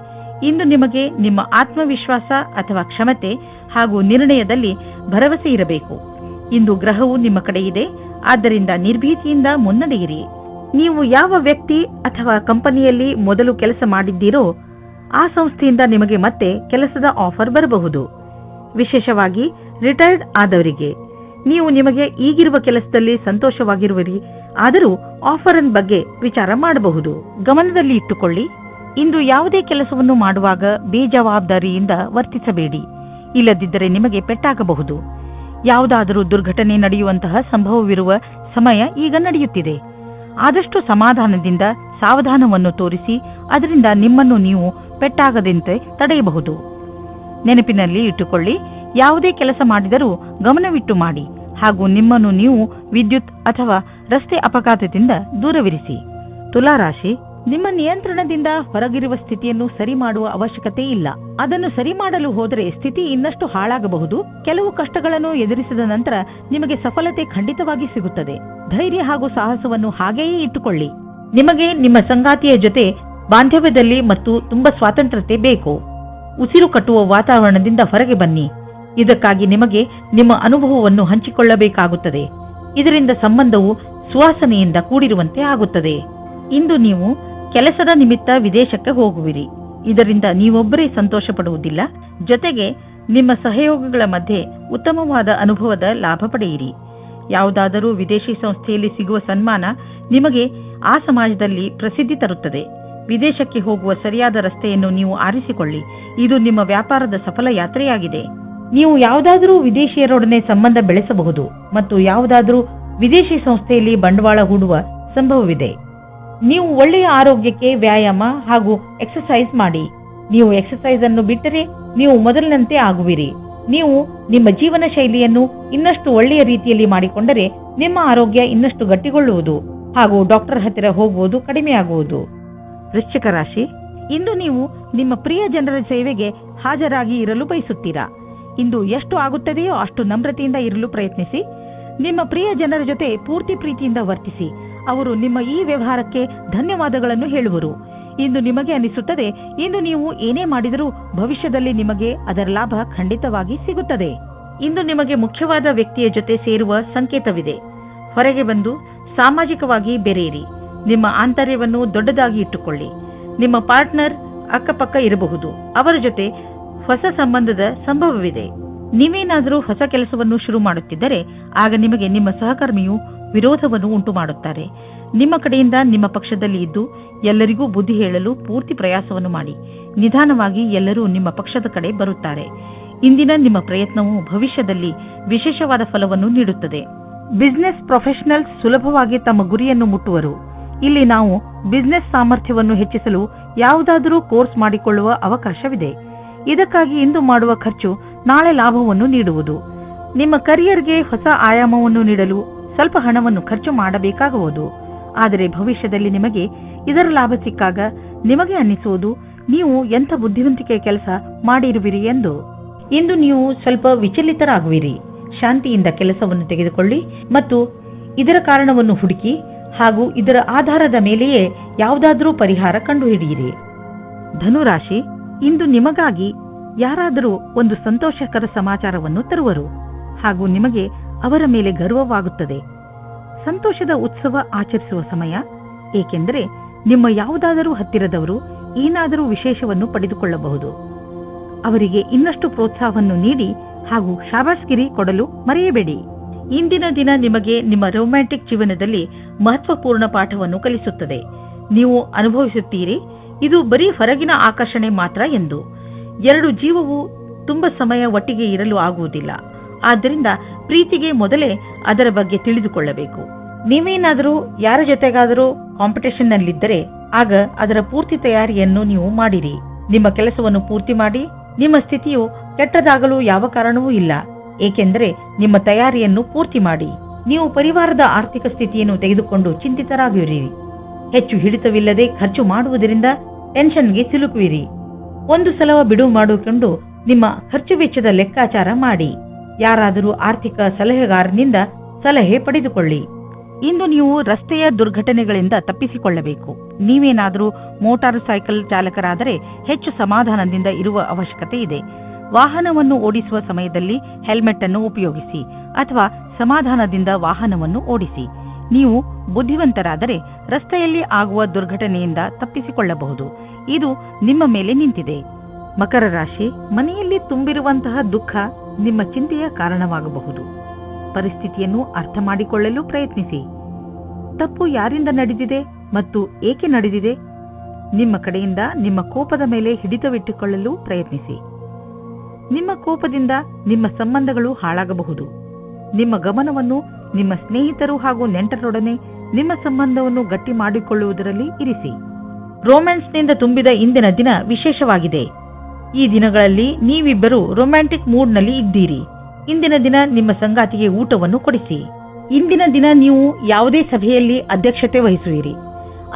ಇಂದು ನಿಮಗೆ ನಿಮ್ಮ ಆತ್ಮವಿಶ್ವಾಸ ಅಥವಾ ಕ್ಷಮತೆ ಹಾಗೂ ನಿರ್ಣಯದಲ್ಲಿ ಭರವಸೆ ಇರಬೇಕು. ಇಂದು ಗ್ರಹವು ನಿಮ್ಮ ಕಡೆ ಇದೆ. ಆದ್ದರಿಂದ ನಿರ್ಭೀತಿಯಿಂದ ಮುನ್ನಡೆಯಿರಿ. ನೀವು ಯಾವ ವ್ಯಕ್ತಿ ಅಥವಾ ಕಂಪನಿಯಲ್ಲಿ ಮೊದಲು ಕೆಲಸ ಮಾಡಿದ್ದೀರೋ ಆ ಸಂಸ್ಥೆಯಿಂದ ನಿಮಗೆ ಮತ್ತೆ ಕೆಲಸದ ಆಫರ್ ಬರಬಹುದು. ವಿಶೇಷವಾಗಿ ರಿಟೈರ್ಡ್ ಆದವರಿಗೆ ನೀವು ನಿಮಗೆ ಈಗಿರುವ ಕೆಲಸದಲ್ಲಿ ಸಂತೋಷವಾಗಿರುವಿರಿ, ಆದರೂ ಆಫರ್ ಬಗ್ಗೆ ವಿಚಾರ ಮಾಡಬಹುದು. ಗಮನದಲ್ಲಿ ಇಟ್ಟುಕೊಳ್ಳಿ, ಇಂದು ಯಾವುದೇ ಕೆಲಸವನ್ನು ಮಾಡುವಾಗ ಬೇಜವಾಬ್ದಾರಿಯಿಂದ ವರ್ತಿಸಬೇಡಿ, ಇಲ್ಲದಿದ್ದರೆ ನಿಮಗೆ ಪೆಟ್ಟಾಗಬಹುದು. ಯಾವುದಾದರೂ ದುರ್ಘಟನೆ ನಡೆಯುವಂತಹ ಸಂಭವವಿರುವ ಸಮಯ ಈಗ ನಡೆಯುತ್ತಿದೆ. ಆದಷ್ಟು ಸಮಾಧಾನದಿಂದ ಸಾವಧಾನವನ್ನು ತೋರಿಸಿ ಅದರಿಂದ ನಿಮ್ಮನ್ನು ನೀವು ಪೆಟ್ಟಾಗದಂತೆ ತಡೆಯಬಹುದು. ನೆನಪಿನಲ್ಲಿ ಇಟ್ಟುಕೊಳ್ಳಿ, ಯಾವುದೇ ಕೆಲಸ ಮಾಡಿದರೂ ಗಮನವಿಟ್ಟು ಮಾಡಿ ಹಾಗೂ ನಿಮ್ಮನ್ನು ನೀವು ವಿದ್ಯುತ್ ಅಥವಾ ರಸ್ತೆ ಅಪಘಾತದಿಂದ ದೂರವಿರಿಸಿ. ತುಲಾರಾಶಿ, ನಿಮ್ಮ ನಿಯಂತ್ರಣದಿಂದ ಹೊರಗಿರುವ ಸ್ಥಿತಿಯನ್ನು ಸರಿ ಮಾಡುವ ಅವಶ್ಯಕತೆ ಇಲ್ಲ. ಅದನ್ನು ಸರಿ ಮಾಡಲು ಹೋದರೆ ಸ್ಥಿತಿ ಇನ್ನಷ್ಟು ಹಾಳಾಗಬಹುದು. ಕೆಲವು ಕಷ್ಟಗಳನ್ನು ಎದುರಿಸಿದ ನಂತರ ನಿಮಗೆ ಸಫಲತೆ ಖಂಡಿತವಾಗಿ ಸಿಗುತ್ತದೆ. ಧೈರ್ಯ ಹಾಗೂ ಸಾಹಸವನ್ನು ಹಾಗೆಯೇ ಇಟ್ಟುಕೊಳ್ಳಿ. ನಿಮಗೆ ನಿಮ್ಮ ಸಂಗಾತಿಯ ಜೊತೆ ಬಾಂಧವ್ಯದಲ್ಲಿ ಮತ್ತು ತುಂಬಾ ಸ್ವಾತಂತ್ರ್ಯತೆ ಬೇಕು. ಉಸಿರು ಕಟ್ಟುವ ವಾತಾವರಣದಿಂದ ಹೊರಗೆ ಬನ್ನಿ. ಇದಕ್ಕಾಗಿ ನಿಮಗೆ ನಿಮ್ಮ ಅನುಭವವನ್ನು ಹಂಚಿಕೊಳ್ಳಬೇಕಾಗುತ್ತದೆ. ಇದರಿಂದ ಸಂಬಂಧವು ಸುವಾಸನೆಯಿಂದ ಕೂಡಿರುವಂತೆ ಆಗುತ್ತದೆ. ಇಂದು ನೀವು ಕೆಲಸದ ನಿಮಿತ್ತ ವಿದೇಶಕ್ಕೆ ಹೋಗುವಿರಿ. ಇದರಿಂದ ನೀವೊಬ್ಬರೇ ಸಂತೋಷ ಪಡುವುದಿಲ್ಲ, ಜೊತೆಗೆ ನಿಮ್ಮ ಸಹಯೋಗಿಗಳ ಮಧ್ಯೆ ಉತ್ತಮವಾದ ಅನುಭವದ ಲಾಭ ಪಡೆಯಿರಿ. ಯಾವುದಾದರೂ ವಿದೇಶಿ ಸಂಸ್ಥೆಯಲ್ಲಿ ಸಿಗುವ ಸನ್ಮಾನ ನಿಮಗೆ ಆ ಸಮಾಜದಲ್ಲಿ ಪ್ರಸಿದ್ಧಿ ತರುತ್ತದೆ. ವಿದೇಶಕ್ಕೆ ಹೋಗುವ ಸರಿಯಾದ ರಸ್ತೆಯನ್ನು ನೀವು ಆರಿಸಿಕೊಳ್ಳಿ. ಇದು ನಿಮ್ಮ ವ್ಯಾಪಾರದ ಸಫಲ ಯಾತ್ರೆಯಾಗಿದೆ. ನೀವು ಯಾವುದಾದರೂ ವಿದೇಶಿಯರೊಡನೆ ಸಂಬಂಧ ಬೆಳೆಸಬಹುದು ಮತ್ತು ಯಾವುದಾದರೂ ವಿದೇಶಿ ಸಂಸ್ಥೆಯಲ್ಲಿ ಬಂಡವಾಳ ಹೂಡುವ ಸಂಭವವಿದೆ. ನೀವು ಒಳ್ಳೆಯ ಆರೋಗ್ಯಕ್ಕೆ ವ್ಯಾಯಾಮ ಹಾಗೂ ಎಕ್ಸರ್ಸೈಸ್ ಮಾಡಿ. ನೀವು ಎಕ್ಸರ್ಸೈಸ್ ಅನ್ನು ಬಿಟ್ಟರೆ ನೀವು ಮೊದಲಿನಂತೆ ಆಗುವಿರಿ. ನೀವು ನಿಮ್ಮ ಜೀವನ ಶೈಲಿಯನ್ನು ಇನ್ನಷ್ಟು ಒಳ್ಳೆಯ ರೀತಿಯಲ್ಲಿ ಮಾಡಿಕೊಂಡರೆ ನಿಮ್ಮ ಆರೋಗ್ಯ ಇನ್ನಷ್ಟು ಗಟ್ಟಿಗೊಳ್ಳುವುದು ಹಾಗೂ ಡಾಕ್ಟರ್ ಹತ್ತಿರ ಹೋಗುವುದು ಕಡಿಮೆಯಾಗುವುದು. ವೃಶ್ಚಿಕ ರಾಶಿ, ಇಂದು ನೀವು ನಿಮ್ಮ ಪ್ರಿಯ ಜನರ ಸೇವೆಗೆ ಹಾಜರಾಗಿ ಇರಲು ಬಯಸುತ್ತೀರಾ. ಇಂದು ಎಷ್ಟು ಆಗುತ್ತದೆಯೋ ಅಷ್ಟು ನಮ್ರತೆಯಿಂದ ಇರಲು ಪ್ರಯತ್ನಿಸಿ. ನಿಮ್ಮ ಪ್ರಿಯ ಜನರ ಜೊತೆ ಪೂರ್ತಿ ಪ್ರೀತಿಯಿಂದ ವರ್ತಿಸಿ. ಅವರು ನಿಮ್ಮ ಈ ವ್ಯವಹಾರಕ್ಕೆ ಧನ್ಯವಾದಗಳನ್ನು ಹೇಳುವರು. ಇಂದು ನಿಮಗೆ ಅನಿಸುತ್ತದೆ, ಇಂದು ನೀವು ಏನೇ ಮಾಡಿದರೂ ಭವಿಷ್ಯದಲ್ಲಿ ನಿಮಗೆ ಅದರ ಲಾಭ ಖಂಡಿತವಾಗಿ ಸಿಗುತ್ತದೆ. ಇಂದು ನಿಮಗೆ ಮುಖ್ಯವಾದ ವ್ಯಕ್ತಿಯ ಜೊತೆ ಸೇರುವ ಸಂಕೇತವಿದೆ. ಹೊರಗೆ ಬಂದು ಸಾಮಾಜಿಕವಾಗಿ ಬೆರೆಯಿರಿ. ನಿಮ್ಮ ಆಂತರ್ಯವನ್ನು ದೊಡ್ಡದಾಗಿ ಇಟ್ಟುಕೊಳ್ಳಿ. ನಿಮ್ಮ ಪಾರ್ಟ್ನರ್ ಅಕ್ಕಪಕ್ಕ ಇರಬಹುದು. ಅವರ ಜೊತೆ ಹೊಸ ಸಂಬಂಧದ ಸಂಭವವಿದೆ. ನೀವೇನಾದರೂ ಹೊಸ ಕೆಲಸವನ್ನು ಶುರು ಮಾಡುತ್ತಿದ್ದರೆ ಆಗ ನಿಮಗೆ ನಿಮ್ಮ ಸಹಕರ್ಮಿಯು ವಿರೋಧವನ್ನು ಉಂಟು ಮಾಡುತ್ತಾರೆ. ನಿಮ್ಮ ಕಡೆಯಿಂದ ನಿಮ್ಮ ಪಕ್ಷದಲ್ಲಿ ಇದ್ದು ಎಲ್ಲರಿಗೂ ಬುದ್ಧಿ ಹೇಳಲು ಪೂರ್ತಿ ಪ್ರಯಾಸವನ್ನು ಮಾಡಿ. ನಿಧಾನವಾಗಿ ಎಲ್ಲರೂ ನಿಮ್ಮ ಪಕ್ಷದ ಕಡೆ ಬರುತ್ತಾರೆ. ಇಂದಿನ ನಿಮ್ಮ ಪ್ರಯತ್ನವು ಭವಿಷ್ಯದಲ್ಲಿ ವಿಶೇಷವಾದ ಫಲವನ್ನು ನೀಡುತ್ತದೆ. ಬಿಸಿನೆಸ್ ಪ್ರೊಫೆಷನಲ್ಸ್ ಸುಲಭವಾಗಿ ತಮ್ಮ ಗುರಿಯನ್ನು ಮುಟ್ಟುವರು. ಇಲ್ಲಿ ನಾವು ಬಿಸಿನೆಸ್ ಸಾಮರ್ಥ್ಯವನ್ನು ಹೆಚ್ಚಿಸಲು ಯಾವುದಾದರೂ ಕೋರ್ಸ್ ಮಾಡಿಕೊಳ್ಳುವ ಅವಕಾಶವಿದೆ. ಇದಕ್ಕಾಗಿ ಇಂದು ಮಾಡುವ ಖರ್ಚು ನಾಳೆ ಲಾಭವನ್ನು ನೀಡುವುದು. ನಿಮ್ಮ ಕರಿಯರ್ಗೆ ಹೊಸ ಆಯಾಮವನ್ನು ನೀಡಲು ಸ್ವಲ್ಪ ಹಣವನ್ನು ಖರ್ಚು ಮಾಡಬೇಕಾಗುವುದು. ಆದರೆ ಭವಿಷ್ಯದಲ್ಲಿ ನಿಮಗೆ ಇದರ ಲಾಭ ಸಿಕ್ಕಾಗ ನಿಮಗೆ ಅನ್ನಿಸುವುದು ನೀವು ಎಂಥ ಬುದ್ಧಿವಂತಿಕೆ ಕೆಲಸ ಮಾಡಿರುವಿರಿ ಎಂದು. ಇಂದು ನೀವು ಸ್ವಲ್ಪ ವಿಚಲಿತರಾಗುವಿರಿ. ಶಾಂತಿಯಿಂದ ಕೆಲಸವನ್ನು ತೆಗೆದುಕೊಳ್ಳಿ ಮತ್ತು ಇದರ ಕಾರಣವನ್ನು ಹುಡುಕಿ ಹಾಗೂ ಇದರ ಆಧಾರದ ಮೇಲೆಯೇ ಯಾವುದಾದರೂ ಪರಿಹಾರ ಕಂಡುಹಿಡಿಯಿರಿ. ಧನುರಾಶಿ, ಇಂದು ನಿಮಗಾಗಿ ಯಾರಾದರೂ ಒಂದು ಸಂತೋಷಕರ ಸಮಾಚಾರವನ್ನು ತರುವರು ಹಾಗೂ ನಿಮಗೆ ಅವರ ಮೇಲೆ ಗರ್ವವಾಗುತ್ತದೆ. ಸಂತೋಷದ ಉತ್ಸವ ಆಚರಿಸುವ ಸಮಯ, ಏಕೆಂದರೆ ನಿಮ್ಮ ಯಾವುದಾದರೂ ಹತ್ತಿರದವರು ಏನಾದರೂ ವಿಶೇಷವನ್ನು ಪಡೆದುಕೊಳ್ಳಬಹುದು. ಅವರಿಗೆ ಇನ್ನಷ್ಟು ಪ್ರೋತ್ಸಾಹವನ್ನು ನೀಡಿ ಹಾಗೂ ಶಾಬಾಸ್ಗಿರಿ ಕೊಡಲು ಮರೆಯಬೇಡಿ. ಇಂದಿನ ದಿನ ನಿಮಗೆ ನಿಮ್ಮ ರೊಮ್ಯಾಂಟಿಕ್ ಜೀವನದಲ್ಲಿ ಮಹತ್ವಪೂರ್ಣ ಪಾಠವನ್ನು ಕಲಿಸುತ್ತದೆ. ನೀವು ಅನುಭವಿಸುತ್ತೀರಿ, ಇದು ಬರೀ ಹೊರಗಿನ ಆಕರ್ಷಣೆ ಮಾತ್ರ ಎಂದು. ಎರಡು ಜೀವವು ತುಂಬ ಸಮಯ ಒಟ್ಟಿಗೆ ಇರಲು ಆಗುವುದಿಲ್ಲ. ಆದ್ದರಿಂದ ಪ್ರೀತಿಗೆ ಮೊದಲೇ ಅದರ ಬಗ್ಗೆ ತಿಳಿದುಕೊಳ್ಳಬೇಕು. ನೀವೇನಾದರೂ ಯಾರ ಜೊತೆಗಾದರೂ ಕಾಂಪಿಟೇಷನ್ನಲ್ಲಿದ್ದರೆ ಆಗ ಅದರ ಪೂರ್ತಿ ತಯಾರಿಯನ್ನು ನೀವು ಮಾಡಿರಿ. ನಿಮ್ಮ ಕೆಲಸವನ್ನು ಪೂರ್ತಿ ಮಾಡಿ. ನಿಮ್ಮ ಸ್ಥಿತಿಯು ಕೆಟ್ಟದಾಗಲು ಯಾವ ಕಾರಣವೂ ಇಲ್ಲ, ಏಕೆಂದರೆ ನಿಮ್ಮ ತಯಾರಿಯನ್ನು ಪೂರ್ತಿ ಮಾಡಿ. ನೀವು ಪರಿವಾರದ ಆರ್ಥಿಕ ಸ್ಥಿತಿಯನ್ನು ತೆಗೆದುಕೊಂಡು ಚಿಂತಿತರಾಗಿರಿ. ಹೆಚ್ಚು ಹಿಡಿತವಿಲ್ಲದೆ ಖರ್ಚು ಮಾಡುವುದರಿಂದ ಟೆನ್ಷನ್ಗೆ ಸಿಲುಕುವಿರಿ. ಒಂದು ಸಲ ಬಿಡುವು ಮಾಡಿಕೊಂಡು ನಿಮ್ಮ ಖರ್ಚು ವೆಚ್ಚದ ಲೆಕ್ಕಾಚಾರ ಮಾಡಿ. ಯಾರಾದರೂ ಆರ್ಥಿಕ ಸಲಹೆಗಾರನಿಂದ ಸಲಹೆ ಪಡೆದುಕೊಳ್ಳಿ. ಇಂದು ನೀವು ರಸ್ತೆಯ ದುರ್ಘಟನೆಗಳಿಂದ ತಪ್ಪಿಸಿಕೊಳ್ಳಬೇಕು. ನೀವೇನಾದರೂ ಮೋಟಾರು ಸೈಕಲ್ ಚಾಲಕರಾದರೆ ಹೆಚ್ಚು ಸಮಾಧಾನದಿಂದ ಇರುವ ಅವಶ್ಯಕತೆ ಇದೆ. ವಾಹನವನ್ನು ಓಡಿಸುವ ಸಮಯದಲ್ಲಿ ಹೆಲ್ಮೆಟ್ ಅನ್ನು ಉಪಯೋಗಿಸಿ ಅಥವಾ ಸಮಾಧಾನದಿಂದ ವಾಹನವನ್ನು ಓಡಿಸಿ. ನೀವು ಬುದ್ಧಿವಂತರಾದರೆ ರಸ್ತೆಯಲ್ಲಿ ಆಗುವ ದುರ್ಘಟನೆಯಿಂದ ತಪ್ಪಿಸಿಕೊಳ್ಳಬಹುದು. ಇದು ನಿಮ್ಮ ಮೇಲೆ ನಿಂತಿದೆ. ಮಕರ ರಾಶಿ, ಮನೆಯಲ್ಲಿ ತುಂಬಿರುವಂತಹ ದುಃಖ ನಿಮ್ಮ ಚಿಂತೆಯ ಕಾರಣವಾಗಬಹುದು. ಪರಿಸ್ಥಿತಿಯನ್ನು ಅರ್ಥ ಮಾಡಿಕೊಳ್ಳಲು ಪ್ರಯತ್ನಿಸಿ. ತಪ್ಪು ಯಾರಿಂದ ನಡೆದಿದೆ ಮತ್ತು ಏಕೆ ನಡೆದಿದೆ? ನಿಮ್ಮ ಕಡೆಯಿಂದ ನಿಮ್ಮ ಕೋಪದ ಮೇಲೆ ಹಿಡಿತವಿಟ್ಟುಕೊಳ್ಳಲು ಪ್ರಯತ್ನಿಸಿ. ನಿಮ್ಮ ಕೋಪದಿಂದ ನಿಮ್ಮ ಸಂಬಂಧಗಳು ಹಾಳಾಗಬಹುದು. ನಿಮ್ಮ ಗಮನವನ್ನು ನಿಮ್ಮ ಸ್ನೇಹಿತರು ಹಾಗೂ ನೆಂಟರೊಡನೆ ನಿಮ್ಮ ಸಂಬಂಧವನ್ನು ಗಟ್ಟಿ ಮಾಡಿಕೊಳ್ಳುವುದರಲ್ಲಿ ಇರಿಸಿ. ರೊಮ್ಯಾನ್ಸ್ನಿಂದ ತುಂಬಿದ ಇಂದಿನ ದಿನ ವಿಶೇಷವಾಗಿದೆ. ಈ ದಿನಗಳಲ್ಲಿ ನೀವಿಬ್ಬರು ರೊಮ್ಯಾಂಟಿಕ್ ಮೂಡ್ನಲ್ಲಿ ಇದ್ದೀರಿ. ಇಂದಿನ ದಿನ ನಿಮ್ಮ ಸಂಗಾತಿಗೆ ಊಟವನ್ನು ಕೊಡಿಸಿ. ಇಂದಿನ ದಿನ ನೀವು ಯಾವುದೇ ಸಭೆಯಲ್ಲಿ ಅಧ್ಯಕ್ಷತೆ ವಹಿಸುವಿರಿ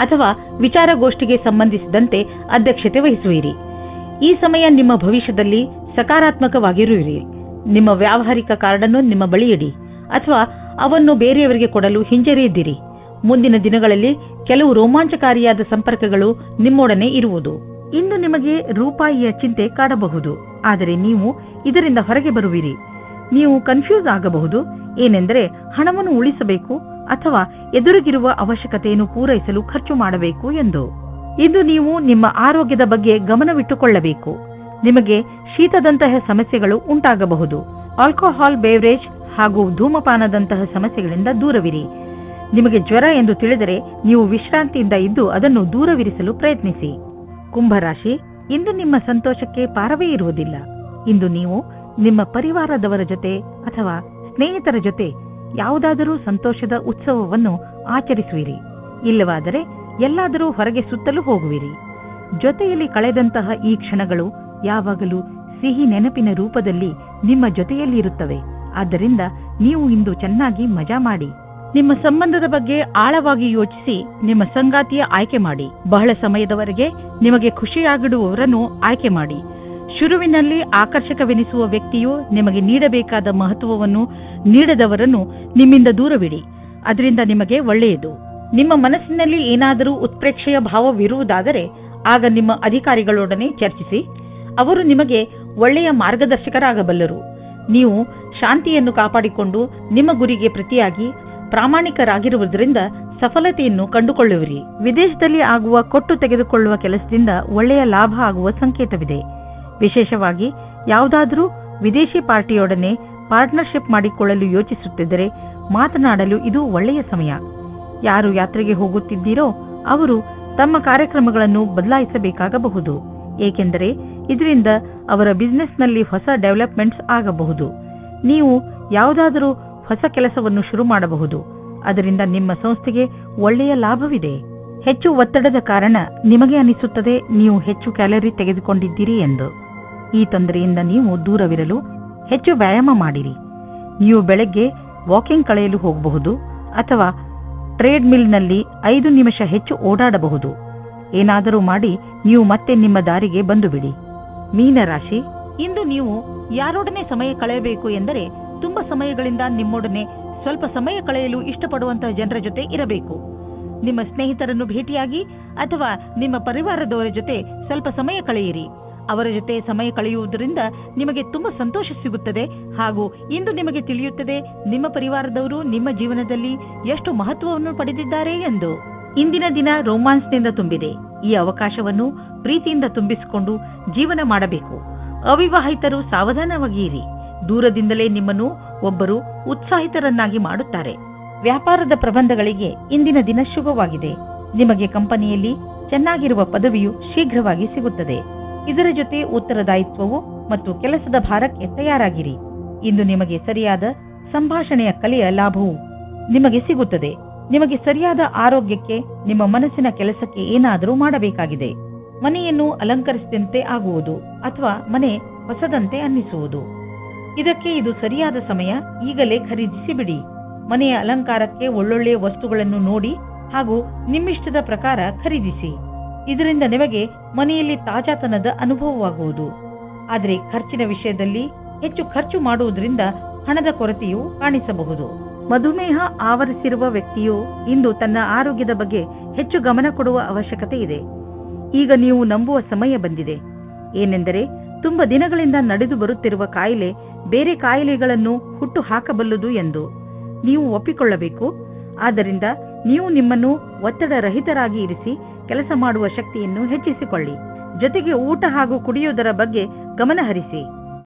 ಅಥವಾ ವಿಚಾರಗೋಷ್ಠಿಗೆ ಸಂಬಂಧಿಸಿದಂತೆ ಅಧ್ಯಕ್ಷತೆ ವಹಿಸುವಿರಿ. ಈ ಸಮಯ ನಿಮ್ಮ ಭವಿಷ್ಯದಲ್ಲಿ ಸಕಾರಾತ್ಮಕವಾಗಿರುವಿರಿ. ನಿಮ್ಮ ವ್ಯಾವಹಾರಿಕ ಕಾರ್ಡನ್ನು ನಿಮ್ಮ ಬಳಿ ಇಡಿ ಅಥವಾ ಅವನ್ನು ಬೇರೆಯವರಿಗೆ ಕೊಡಲು ಹಿಂಜರಿಯದಿರಿ. ಮುಂದಿನ ದಿನಗಳಲ್ಲಿ ಕೆಲವು ರೋಮಾಂಚಕಾರಿಯಾದ ಸಂಪರ್ಕಗಳು ನಿಮ್ಮೊಡನೆ ಇರುವುದು. ಇಂದು ನಿಮಗೆ ರೂಪಾಯಿಯ ಚಿಂತೆ ಕಾಡಬಹುದು, ಆದರೆ ನೀವು ಇದರಿಂದ ಹೊರಗೆ ಬರುವಿರಿ. ನೀವು ಕನ್ಫ್ಯೂಸ್ ಆಗಬಹುದು, ಏನೆಂದರೆ ಹಣವನ್ನು ಉಳಿಸಬೇಕು ಅಥವಾ ಎದುರಿಗಿರುವ ಅವಶ್ಯಕತೆಯನ್ನು ಪೂರೈಸಲು ಖರ್ಚು ಮಾಡಬೇಕು ಎಂದು. ಇಂದು ನೀವು ನಿಮ್ಮ ಆರೋಗ್ಯದ ಬಗ್ಗೆ ಗಮನವಿಟ್ಟುಕೊಳ್ಳಬೇಕು. ನಿಮಗೆ ಶೀತದಂತಹ ಸಮಸ್ಯೆಗಳು ಉಂಟಾಗಬಹುದು. ಆಲ್ಕೋಹಾಲ್, ಬೇವರೇಜ್ ಹಾಗೂ ಧೂಮಪಾನದಂತಹ ಸಮಸ್ಯೆಗಳಿಂದ ದೂರವಿರಿ. ನಿಮಗೆ ಜ್ವರ ಎಂದು ತಿಳಿದರೆ ನೀವು ವಿಶ್ರಾಂತಿಯಿಂದ ಇದ್ದು ಅದನ್ನು ದೂರವಿರಿಸಲು ಪ್ರಯತ್ನಿಸಿ. ಕುಂಭರಾಶಿ, ಇಂದು ನಿಮ್ಮ ಸಂತೋಷಕ್ಕೆ ಪಾರವೇ ಇರುವುದಿಲ್ಲ. ಇಂದು ನೀವು ನಿಮ್ಮ ಪರಿವಾರದವರ ಜೊತೆ ಅಥವಾ ಸ್ನೇಹಿತರ ಜೊತೆ ಯಾವುದಾದರೂ ಸಂತೋಷದ ಉತ್ಸವವನ್ನು ಆಚರಿಸುವಿರಿ. ಇಲ್ಲವಾದರೆ ಎಲ್ಲಾದರೂ ಹೊರಗೆ ಸುತ್ತಲೂ ಹೋಗುವಿರಿ. ಜೊತೆಯಲ್ಲಿ ಕಳೆದಂತಹ ಈ ಕ್ಷಣಗಳು ಯಾವಾಗಲೂ ಸಿಹಿ ನೆನಪಿನ ರೂಪದಲ್ಲಿ ನಿಮ್ಮ ಜೊತೆಯಲ್ಲಿರುತ್ತವೆ. ಆದ್ದರಿಂದ ನೀವು ಇಂದು ಚೆನ್ನಾಗಿ ಮಜಾ ಮಾಡಿ. ನಿಮ್ಮ ಸಂಬಂಧದ ಬಗ್ಗೆ ಆಳವಾಗಿ ಯೋಚಿಸಿ ನಿಮ್ಮ ಸಂಗಾತಿಯ ಆಯ್ಕೆ ಮಾಡಿ. ಬಹಳ ಸಮಯದವರೆಗೆ ನಿಮಗೆ ಖುಷಿಯಾಗಿಡುವವರನ್ನು ಆಯ್ಕೆ ಮಾಡಿ. ಶುರುವಿನಲ್ಲಿ ಆಕರ್ಷಕವೆನಿಸುವ ವ್ಯಕ್ತಿಯು ನಿಮಗೆ ನೀಡಬೇಕಾದ ಮಹತ್ವವನ್ನು ನೀಡದವರನ್ನು ನಿಮ್ಮಿಂದ ದೂರವಿಡಿ. ಅದರಿಂದ ನಿಮಗೆ ಒಳ್ಳೆಯದು. ನಿಮ್ಮ ಮನಸ್ಸಿನಲ್ಲಿ ಏನಾದರೂ ಉತ್ಪ್ರೇಕ್ಷೆಯ ಭಾವವಿರುವುದಾದರೆ ಆಗ ನಿಮ್ಮ ಅಧಿಕಾರಿಗಳೊಡನೆ ಚರ್ಚಿಸಿ. ಅವರು ನಿಮಗೆ ಒಳ್ಳೆಯ ಮಾರ್ಗದರ್ಶಕರಾಗಬಲ್ಲರು. ನೀವು ಶಾಂತಿಯನ್ನು ಕಾಪಾಡಿಕೊಂಡು ನಿಮ್ಮ ಗುರಿಗೆ ಪ್ರತಿಯಾಗಿ ಪ್ರಾಮಾಣಿಕರಾಗಿರುವುದರಿಂದ ಸಫಲತೆಯನ್ನು ಕಂಡುಕೊಳ್ಳುವಿರಿ. ವಿದೇಶದಲ್ಲಿ ಆಗುವ ಕೊಟ್ಟು ತೆಗೆದುಕೊಳ್ಳುವ ಕೆಲಸದಿಂದ ಒಳ್ಳೆಯ ಲಾಭ ಆಗುವ ಸಂಕೇತವಿದೆ. ವಿಶೇಷವಾಗಿ ಯಾವುದಾದರೂ ವಿದೇಶಿ ಪಾರ್ಟಿಯೊಡನೆ ಪಾರ್ಟ್ನರ್ಶಿಪ್ ಮಾಡಿಕೊಳ್ಳಲು ಯೋಚಿಸುತ್ತಿದ್ದರೆ ಮಾತನಾಡಲು ಇದು ಒಳ್ಳೆಯ ಸಮಯ. ಯಾರು ಯಾತ್ರೆಗೆ ಹೋಗುತ್ತಿದ್ದೀರೋ ಅವರು ತಮ್ಮ ಕಾರ್ಯಕ್ರಮಗಳನ್ನು ಬದಲಾಯಿಸಬೇಕಾಗಬಹುದು, ಏಕೆಂದರೆ ಇದರಿಂದ ಅವರ ಬಿಸಿನೆಸ್ನಲ್ಲಿ ಹೊಸ ಡೆವಲಪ್ಮೆಂಟ್ಸ್ ಆಗಬಹುದು. ನೀವು ಯಾವುದಾದರೂ ಹೊಸ ಕೆಲಸವನ್ನು ಶುರು ಮಾಡಬಹುದು. ಅದರಿಂದ ನಿಮ್ಮ ಸಂಸ್ಥೆಗೆ ಒಳ್ಳೆಯ ಲಾಭವಿದೆ. ಹೆಚ್ಚು ಒತ್ತಡದ ಕಾರಣ ನಿಮಗೆ ಅನಿಸುತ್ತದೆ ನೀವು ಹೆಚ್ಚು ಕ್ಯಾಲರಿ ತೆಗೆದುಕೊಂಡಿದ್ದೀರಿ ಎಂದು. ಈ ತೊಂದರೆಯಿಂದ ನೀವು ದೂರವಿರಲು ಹೆಚ್ಚು ವ್ಯಾಯಾಮ ಮಾಡಿರಿ. ನೀವು ಬೆಳಗ್ಗೆ ವಾಕಿಂಗ್ ಕಳೆಯಲು ಹೋಗಬಹುದು ಅಥವಾ ಟ್ರೇಡ್ ಮಿಲ್ನಲ್ಲಿ 5 ನಿಮಿಷ ಹೆಚ್ಚು ಓಡಾಡಬಹುದು. ಏನಾದರೂ ಮಾಡಿ ನೀವು ಮತ್ತೆ ನಿಮ್ಮ ದಾರಿಗೆ ಬಂದು ಬಿಡಿ. ಮೀನರಾಶಿ, ಇಂದು ನೀವು ಯಾರೊಡನೆ ಸಮಯ ಕಳೆಯಬೇಕು ಎಂದರೆ ತುಂಬಾ ಸಮಯಗಳಿಂದ ನಿಮ್ಮೊಡನೆ ಸ್ವಲ್ಪ ಸಮಯ ಕಳೆಯಲು ಇಷ್ಟಪಡುವಂತಹ ಜನರ ಜೊತೆ ಇರಬೇಕು. ನಿಮ್ಮ ಸ್ನೇಹಿತರನ್ನು ಭೇಟಿಯಾಗಿ ಅಥವಾ ನಿಮ್ಮ ಪರಿವಾರದವರ ಜೊತೆ ಸ್ವಲ್ಪ ಸಮಯ ಕಳೆಯಿರಿ. ಅವರ ಜೊತೆ ಸಮಯ ಕಳೆಯುವುದರಿಂದ ನಿಮಗೆ ತುಂಬಾ ಸಂತೋಷ ಸಿಗುತ್ತದೆ ಹಾಗೂ ಇಂದು ನಿಮಗೆ ತಿಳಿಯುತ್ತದೆ ನಿಮ್ಮ ಪರಿವಾರದವರು ನಿಮ್ಮ ಜೀವನದಲ್ಲಿ ಎಷ್ಟು ಮಹತ್ವವನ್ನು ಪಡೆದಿದ್ದಾರೆ ಎಂದು. ಇಂದಿನ ದಿನ ರೋಮಾನ್ಸ್ನಿಂದ ತುಂಬಿದೆ. ಈ ಅವಕಾಶವನ್ನು ಪ್ರೀತಿಯಿಂದ ತುಂಬಿಸಿಕೊಂಡು ಜೀವನ ಮಾಡಬೇಕು. ಅವಿವಾಹಿತರು ಸಾವಧಾನವಾಗಿರಿ. ದೂರದಿಂದಲೇ ನಿಮ್ಮನ್ನು ಒಬ್ಬರು ಉತ್ಸಾಹಿತರನ್ನಾಗಿ ಮಾಡುತ್ತಾರೆ. ವ್ಯಾಪಾರದ ಪ್ರಬಂಧಗಳಿಗೆ ಇಂದಿನ ದಿನ ಶುಭವಾಗಿದೆ. ನಿಮಗೆ ಕಂಪನಿಯಲ್ಲಿ ಚೆನ್ನಾಗಿರುವ ಪದವಿಯು ಶೀಘ್ರವಾಗಿ ಸಿಗುತ್ತದೆ. ಇದರ ಜೊತೆ ಉತ್ತರದಾಯಿತ್ವವು ಮತ್ತು ಕೆಲಸದ ಭಾರಕ್ಕೆ ತಯಾರಾಗಿರಿ. ಇಂದು ನಿಮಗೆ ಸರಿಯಾದ ಸಂಭಾಷಣೆಯ ಕಲೆಯ ಲಾಭವು ನಿಮಗೆ ಸಿಗುತ್ತದೆ. ನಿಮಗೆ ಸರಿಯಾದ ಆರೋಗ್ಯಕ್ಕೆ ನಿಮ್ಮ ಮನಸ್ಸಿನ ಕೆಲಸಕ್ಕೆ ಏನಾದರೂ ಮಾಡಬೇಕಾಗಿದೆ. ಮನೆಯನ್ನು ಅಲಂಕರಿಸಿದಂತೆ ಆಗುವುದು ಅಥವಾ ಮನೆ ಹೊಸದಂತೆ ಅನ್ನಿಸುವುದು. ಇದಕ್ಕೆ ಇದು ಸರಿಯಾದ ಸಮಯ. ಈಗಲೇ ಖರೀದಿಸಿ ಬಿಡಿ. ಮನೆಯ ಅಲಂಕಾರಕ್ಕೆ ಒಳ್ಳೊಳ್ಳೆಯ ವಸ್ತುಗಳನ್ನು ನೋಡಿ ಹಾಗೂ ನಿಮ್ಮಿಷ್ಟದ ಪ್ರಕಾರ ಖರೀದಿಸಿ. ಇದರಿಂದ ನಿಮಗೆ ಮನೆಯಲ್ಲಿ ತಾಜಾತನದ ಅನುಭವವಾಗುವುದು. ಆದರೆ ಖರ್ಚಿನ ವಿಷಯದಲ್ಲಿ ಹೆಚ್ಚು ಖರ್ಚು ಮಾಡುವುದರಿಂದ ಹಣದ ಕೊರತೆಯು ಕಾಣಿಸಬಹುದು. ಮಧುಮೇಹ ಆವರಿಸಿರುವ ವ್ಯಕ್ತಿಯು ಇಂದು ತನ್ನ ಆರೋಗ್ಯದ ಬಗ್ಗೆ ಹೆಚ್ಚು ಗಮನ ಕೊಡುವ ಅವಶ್ಯಕತೆ ಇದೆ. ಈಗ ನೀವು ನಂಬುವ ಸಮಯ ಬಂದಿದೆ. ಏನೆಂದರೆ ತುಂಬ ದಿನಗಳಿಂದ ನಡೆದು ಬರುತ್ತಿರುವ ಕಾಯಿಲೆ ಬೇರೆ ಕಾಯಿಲೆಗಳನ್ನು ಹುಟ್ಟು ಹಾಕಬಲ್ಲದು ಎಂದು ನೀವು ಒಪ್ಪಿಕೊಳ್ಳಬೇಕು. ಆದ್ದರಿಂದ ನೀವು ನಿಮ್ಮನ್ನು ಒತ್ತಡ ರಹಿತರಾಗಿ ಇರಿಸಿ ಕೆಲಸ ಮಾಡುವ ಶಕ್ತಿಯನ್ನು ಹೆಚ್ಚಿಸಿಕೊಳ್ಳಿ. ಜೊತೆಗೆ ಊಟ ಹಾಗೂ ಕುಡಿಯುವುದರ ಬಗ್ಗೆ ಗಮನ ಹರಿಸಿ.